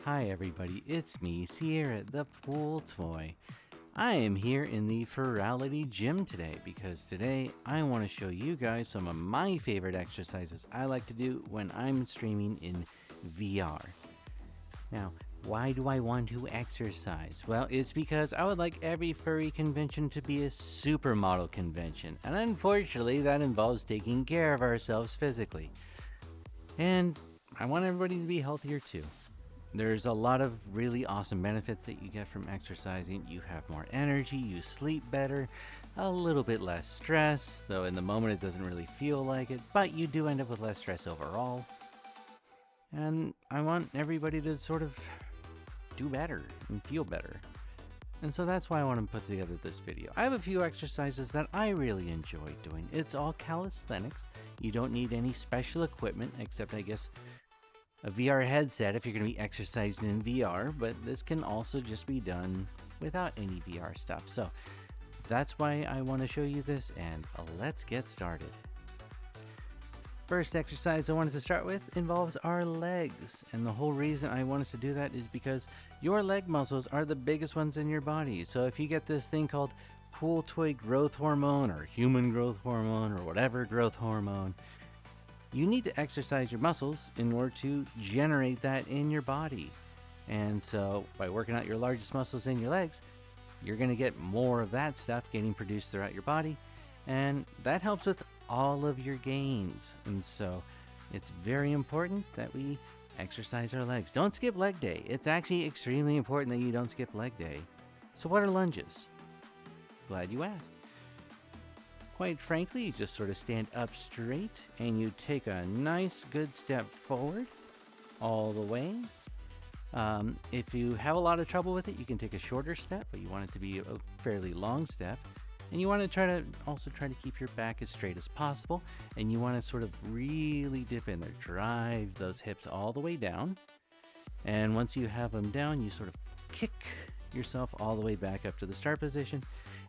Hi everybody, it's me, Sierra, the pool toy. I am here in the Ferality Gym today because today I want to show you guys some of my favorite exercises I like to do when I'm streaming in VR. Now, why do I want to exercise? Well, it's because I would like every furry convention to be a supermodel convention, and unfortunately that involves taking care of ourselves physically. And I want everybody to be healthier too. There's a lot of really awesome benefits that you get from exercising. You have more energy, you sleep better, a little bit less stress, though in the moment it doesn't really feel like it, but you do end up with less stress overall. And I want everybody to sort of do better and feel better. And so that's why I want to put together this video. I have a few exercises that I really enjoy doing. It's all calisthenics. You don't need any special equipment except, I guess, a VR headset if you're going to be exercising in VR, but this can also just be done without any VR stuff. So that's why I want to show you this, and let's get started. First exercise I want us to start with involves our legs, and the whole reason I want us to do that is because your leg muscles are the biggest ones in your body. So if you get this thing called pool toy growth hormone or human growth hormone or whatever growth hormone, you need to exercise your muscles in order to generate that in your body. And so by working out your largest muscles in your legs, you're going to get more of that stuff getting produced throughout your body, and that helps with all of your gains. And so it's very important that we exercise our legs. Don't skip leg day. It's actually extremely important that you don't skip leg day. So what are lunges? Glad you asked. Quite frankly, you just sort of stand up straight and you take a nice good step forward all the way. If you have a lot of trouble with it, you can take a shorter step, but you want it to be a fairly long step. And you want to try to keep your back as straight as possible, and you want to sort of really dip in there, drive those hips all the way down. And once you have them down, you sort of kick yourself all the way back up to the start position,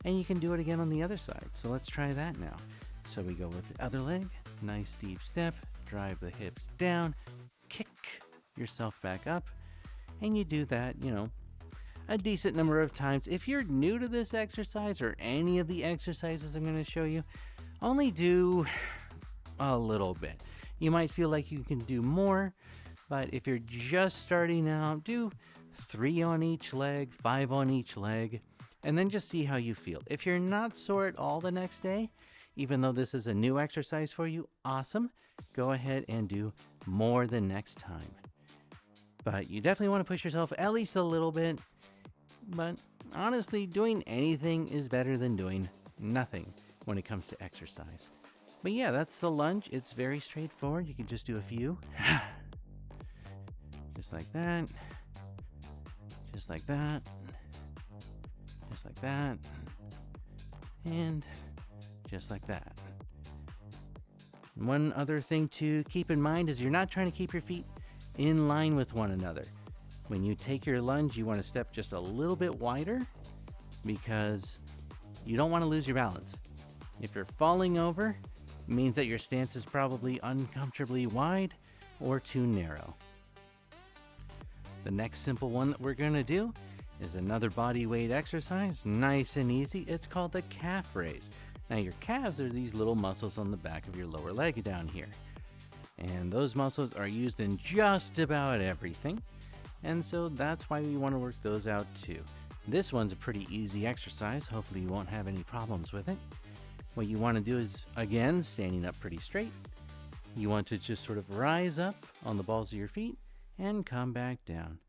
and you can do it again on the other side. So let's try that now. So we go with the other leg, nice deep step, drive the hips down, kick yourself back up, and you do that, a decent number of times. If you're new to this exercise or any of the exercises I'm going to show you, only do a little bit. You might feel like you can do more, but if you're just starting out, do 3 on each leg, 5 on each leg, and then just see how you feel. If you're not sore at all the next day, even though this is a new exercise for you, awesome. Go ahead and do more the next time. But you definitely want to push yourself at least a little bit. But honestly, doing anything is better than doing nothing when it comes to exercise. But yeah, that's the lunge. It's very straightforward. You can just do a few. Just like that. Just like that. Just like that. And just like that. One other thing to keep in mind is you're not trying to keep your feet in line with one another. When you take your lunge, you want to step just a little bit wider because you don't want to lose your balance. If you're falling over, it means that your stance is probably uncomfortably wide or too narrow. The next simple one that we're going to do is another body weight exercise, nice and easy. It's called the calf raise. Now your calves are these little muscles on the back of your lower leg down here. And those muscles are used in just about everything. And so that's why we want to work those out too. This one's a pretty easy exercise. Hopefully you won't have any problems with it. What you want to do is, again, standing up pretty straight. You want to just sort of rise up on the balls of your feet and come back down.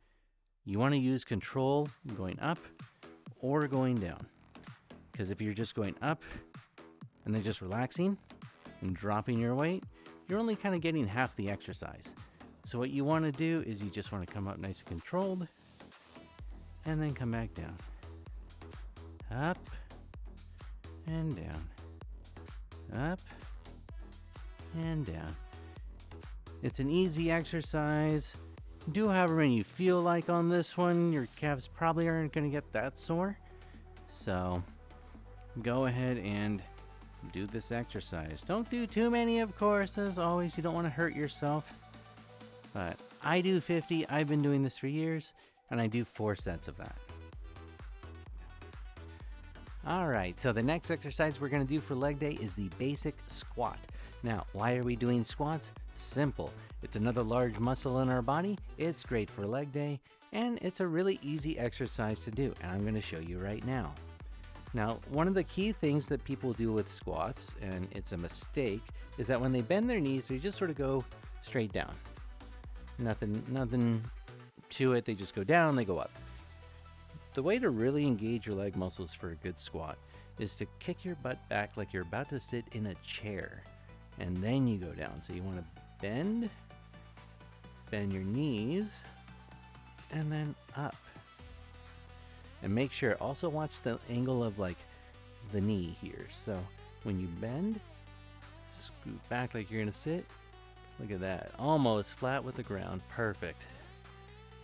You want to use control going up or going down. Because if you're just going up and then just relaxing and dropping your weight, you're only kind of getting half the exercise. So what you want to do is you just want to come up nice and controlled and then come back down. Up and down. Up and down. It's an easy exercise. Do however many you feel like on this one. Your calves probably aren't going to get that sore. So go ahead and do this exercise. Don't do too many, of course. As always, you don't want to hurt yourself. But I do 50. I've been doing this for years, and I do 4 sets of that. All right, so the next exercise we're going to do for leg day is the basic squat. Now, why are we doing squats? Simple. It's another large muscle in our body. It's great for leg day, and it's a really easy exercise to do, and I'm going to show you right now. Now, one of the key things that people do with squats, and it's a mistake, is that when they bend their knees, they just sort of go straight down. Nothing to it. They just go down, they go up. The way to really engage your leg muscles for a good squat is to kick your butt back like you're about to sit in a chair, and then you go down. So you want to bend your knees, and then up. And make sure, also watch the angle of like the knee here. So when you bend, scoot back like you're gonna sit. Look at that, almost flat with the ground, perfect.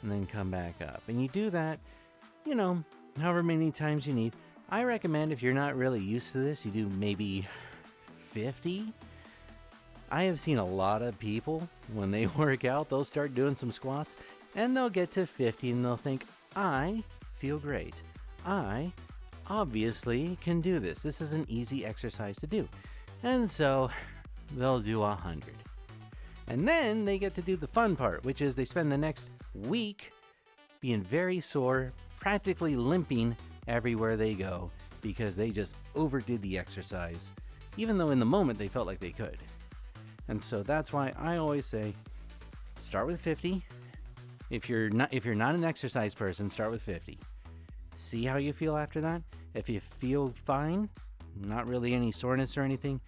And then come back up. And you do that, however many times you need. I recommend, if you're not really used to this, you do maybe 50. I have seen a lot of people, when they work out, they'll start doing some squats, and they'll get to 50 and they'll think, I feel great. I obviously can do this. This is an easy exercise to do. And so they'll do 100. And then they get to do the fun part, which is they spend the next week being very sore, practically limping everywhere they go because they just overdid the exercise, even though in the moment they felt like they could. And so that's why I always say, start with 50. If you're not an exercise person, start with 50. See how you feel after that. If you feel fine, not really any soreness or anything,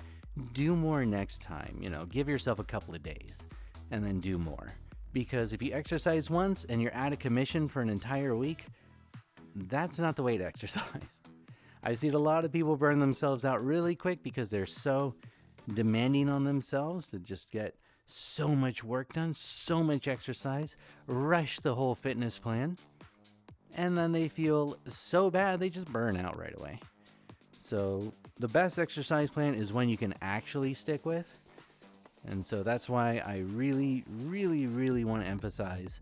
do more next time. Give yourself a couple of days and then do more. Because if you exercise once and you're out of commission for an entire week, that's not the way to exercise. I've seen a lot of people burn themselves out really quick because they're so demanding on themselves to just get so much work done, so much exercise, rush the whole fitness plan, and then they feel so bad they just burn out right away. So the best exercise plan is one you can actually stick with. And so that's why I really, really, really want to emphasize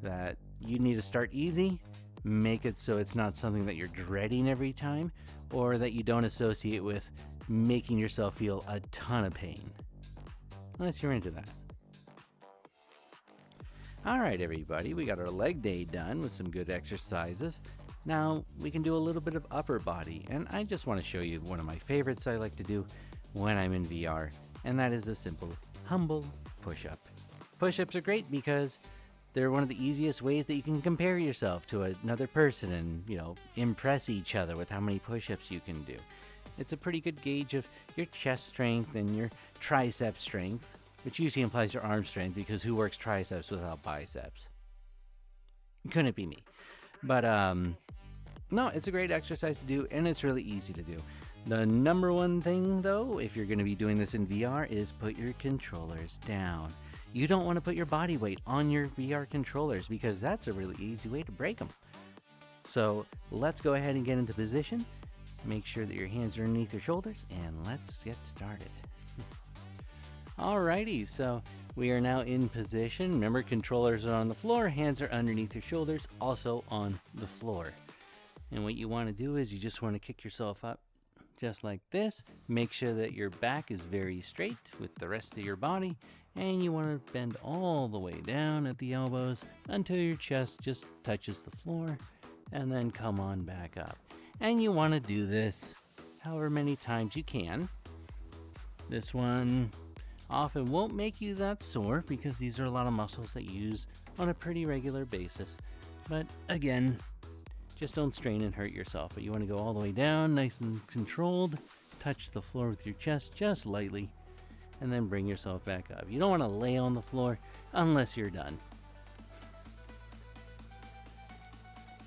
that you need to start easy, make it so it's not something that you're dreading every time, or that you don't associate with making yourself feel a ton of pain. Unless you're into that. All right, everybody, we got our leg day done with some good exercises. Now we can do a little bit of upper body, and I just want to show you one of my favorites I like to do when I'm in VR, and that is a simple, humble push-up. Push-ups are great because they're one of the easiest ways that you can compare yourself to another person and, impress each other with how many push-ups you can do. It's a pretty good gauge of your chest strength and your tricep strength, which usually implies your arm strength because who works triceps without biceps? Couldn't be me. But, no, it's a great exercise to do, and it's really easy to do. The number one thing, though, if you're going to be doing this in VR, is put your controllers down. You don't want to put your body weight on your VR controllers because that's a really easy way to break them. So let's go ahead and get into position. Make sure that your hands are underneath your shoulders, and let's get started. Alrighty, so we are now in position. Remember, controllers are on the floor, hands are underneath your shoulders, also on the floor. And what you want to do is you just want to kick yourself up just like this. Make sure that your back is very straight with the rest of your body, and you want to bend all the way down at the elbows until your chest just touches the floor, and then come on back up. And you want to do this however many times you can. This one often won't make you that sore because these are a lot of muscles that you use on a pretty regular basis. But again, just don't strain and hurt yourself. But you want to go all the way down, nice and controlled. Touch the floor with your chest just lightly, and then bring yourself back up. You don't want to lay on the floor unless you're done.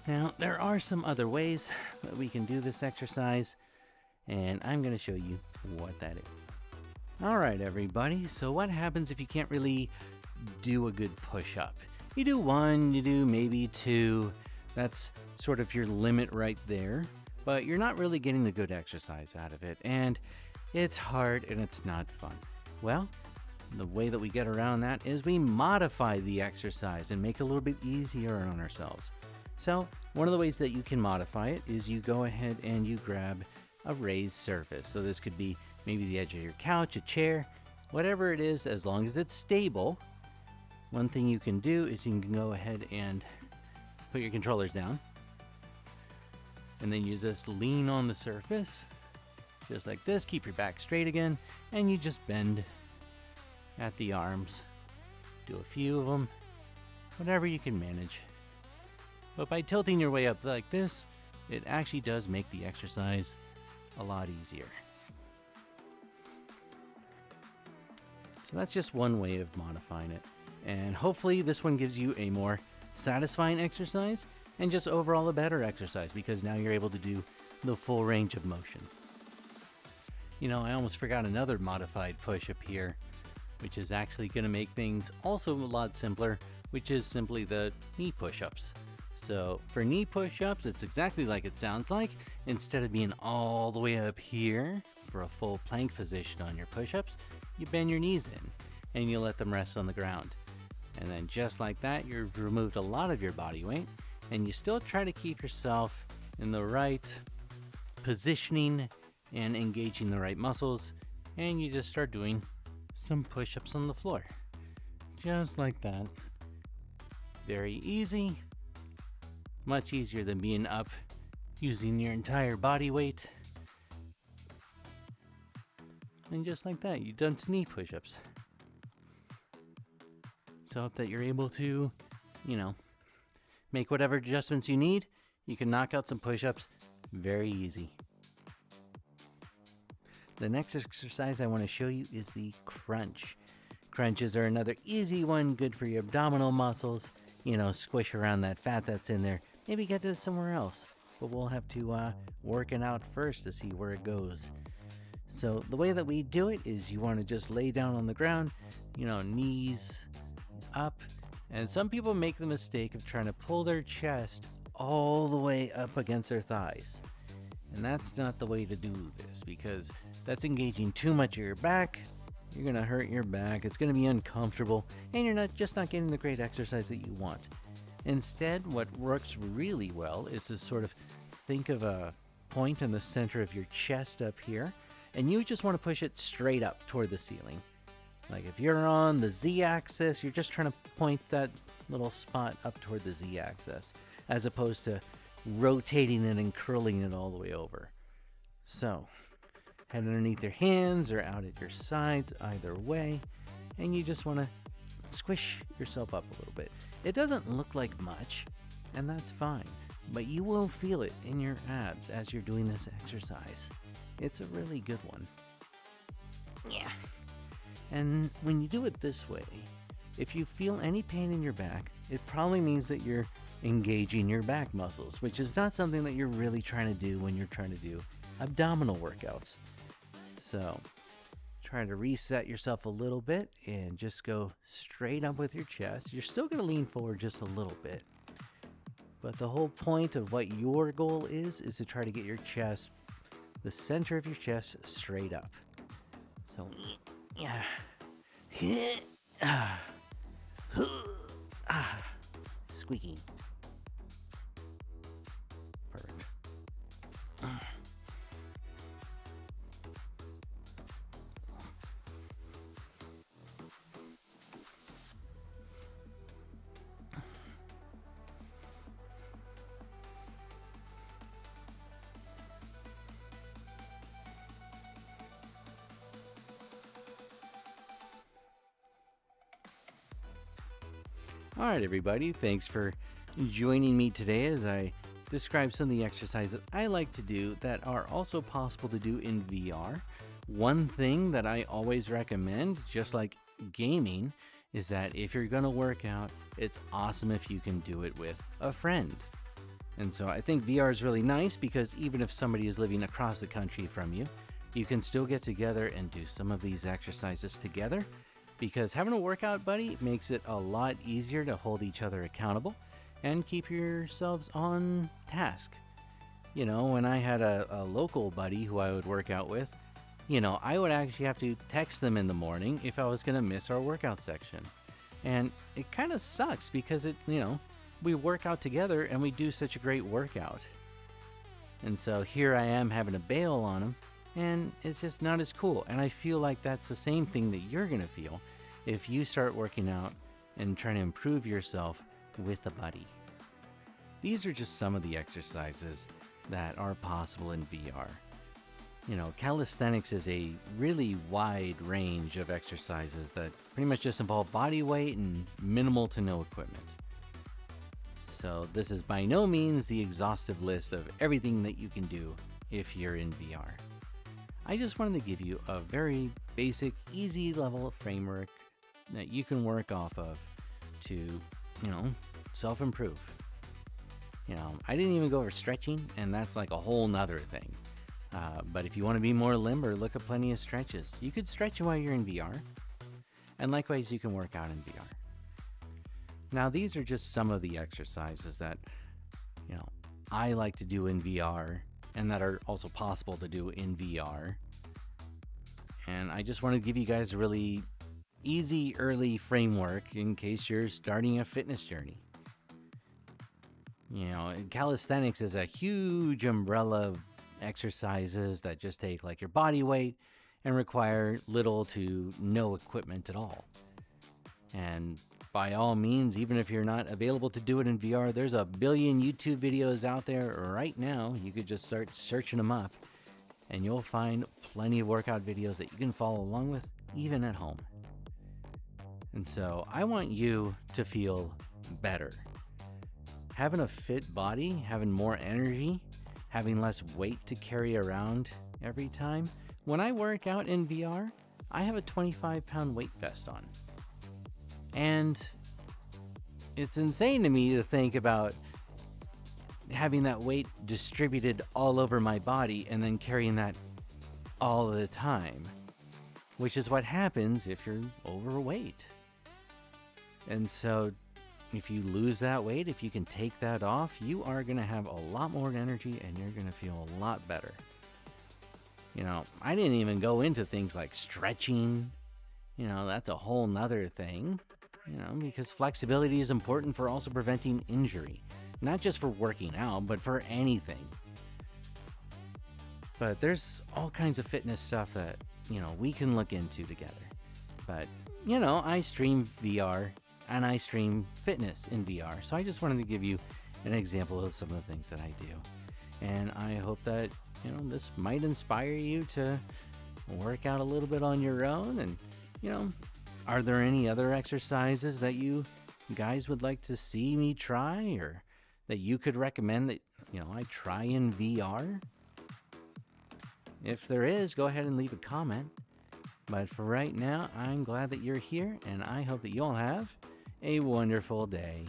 Now, there are some other ways that we can do this exercise, and I'm going to show you what that is. All right, everybody. So what happens if you can't really do a good push-up? You do one, you do maybe two. That's sort of your limit right there, but you're not really getting the good exercise out of it, and it's hard and it's not fun. Well, The way that we get around that is we modify the exercise and make it a little bit easier on ourselves. So one of the ways that you can modify it is you go ahead and you grab a raised surface. So this could be maybe the edge of your couch, a chair, whatever it is, as long as it's stable. One thing you can do is you can go ahead and put your controllers down. And then you just lean on the surface, just like this. Keep your back straight again, and you just bend at the arms. Do a few of them, whatever you can manage. But by tilting your way up like this, it actually does make the exercise a lot easier. So that's just one way of modifying it. And hopefully this one gives you a more satisfying exercise and just overall a better exercise, because now you're able to do the full range of motion. You know, I almost forgot another modified push-up here, which is actually going to make things also a lot simpler, which is simply the knee push-ups. So for knee push-ups, it's exactly like it sounds like. Instead of being all the way up here for a full plank position on your push-ups, you bend your knees in and you let them rest on the ground. And then just like that, you've removed a lot of your body weight, and you still try to keep yourself in the right positioning and engaging the right muscles, and you just start doing some push-ups on the floor. Just like that. Very easy. Much easier than being up using your entire body weight. And just like that, you've done some knee push-ups. So I hope that you're able to, make whatever adjustments you need. You can knock out some push-ups very easy. The next exercise I want to show you is the crunch. Crunches are another easy one, good for your abdominal muscles. Squish around that fat that's in there. Maybe get it somewhere else. But we'll have to work it out first to see where it goes. So the way that we do it is you want to just lay down on the ground, knees up. And some people make the mistake of trying to pull their chest all the way up against their thighs. And that's not the way to do this, because that's engaging too much of your back. You're going to hurt your back. It's going to be uncomfortable, and you're not getting the great exercise that you want. Instead, what works really well is to sort of think of a point in the center of your chest up here, and you just want to push it straight up toward the ceiling. Like if you're on the Z-axis, you're just trying to point that little spot up toward the Z-axis, as opposed to rotating it and curling it all the way over. So, head underneath your hands or out at your sides, either way, and you just want to squish yourself up a little bit. It doesn't look like much, and that's fine, but you will feel it in your abs as you're doing this exercise. It's a really good one. Yeah. And when you do it this way, if you feel any pain in your back, it probably means that you're engaging your back muscles, which is not something that you're really trying to do when you're trying to do abdominal workouts. So try to reset yourself a little bit and just go straight up with your chest. You're still going to lean forward just a little bit. But the whole point of what your goal is to try to get your chest, the center of your chest, straight up. So, yeah. Squeaking. Perfect. All right, everybody. Thanks for joining me today as I describe some of the exercises that I like to do that are also possible to do in VR. One thing that I always recommend, just like gaming, is that if you're going to work out, it's awesome if you can do it with a friend. And so I think VR is really nice because even if somebody is living across the country from you, you can still get together and do some of these exercises together. Because having a workout buddy makes it a lot easier to hold each other accountable and keep yourselves on task. When I had a local buddy who I would work out with, I would actually have to text them in the morning if I was going to miss our workout section. And it kind of sucks because we work out together and we do such a great workout. And so here I am having to bail on them, and it's just not as cool. And I feel like that's the same thing that you're going to feel if you start working out and trying to improve yourself with a buddy. These are just some of the exercises that are possible in VR. Calisthenics is a really wide range of exercises that pretty much just involve body weight and minimal to no equipment. So this is by no means the exhaustive list of everything that you can do if you're in VR. I just wanted to give you a very basic, easy level framework that you can work off of to, self-improve. I didn't even go over stretching, and that's like a whole nother thing. But if you want to be more limber, look at plenty of stretches. You could stretch while you're in VR, and likewise you can work out in VR. Now, these are just some of the exercises that, I like to do in VR and that are also possible to do in VR. And I just want to give you guys a really easy, early framework in case you're starting a fitness journey. Calisthenics is a huge umbrella of exercises that just take like your body weight and require little to no equipment at all. And by all means, even if you're not available to do it in VR, there's a billion YouTube videos out there right now. You could just start searching them up and you'll find plenty of workout videos that you can follow along with, even at home. And so I want you to feel better. Having a fit body, having more energy, having less weight to carry around every time. When I work out in VR, I have a 25-pound weight vest on. And it's insane to me to think about having that weight distributed all over my body and then carrying that all the time, which is what happens if you're overweight. And so if you lose that weight, if you can take that off, you are going to have a lot more energy and you're going to feel a lot better. I didn't even go into things like stretching. That's a whole nother thing. Because flexibility is important for also preventing injury. Not just for working out, but for anything. But there's all kinds of fitness stuff that, we can look into together. But, I stream VR and I stream fitness in VR. So I just wanted to give you an example of some of the things that I do. And I hope that, this might inspire you to work out a little bit on your own. And, are there any other exercises that you guys would like to see me try or that you could recommend that, I try in VR? If there is, go ahead and leave a comment. But for right now, I'm glad that you're here and I hope that you all have a wonderful day.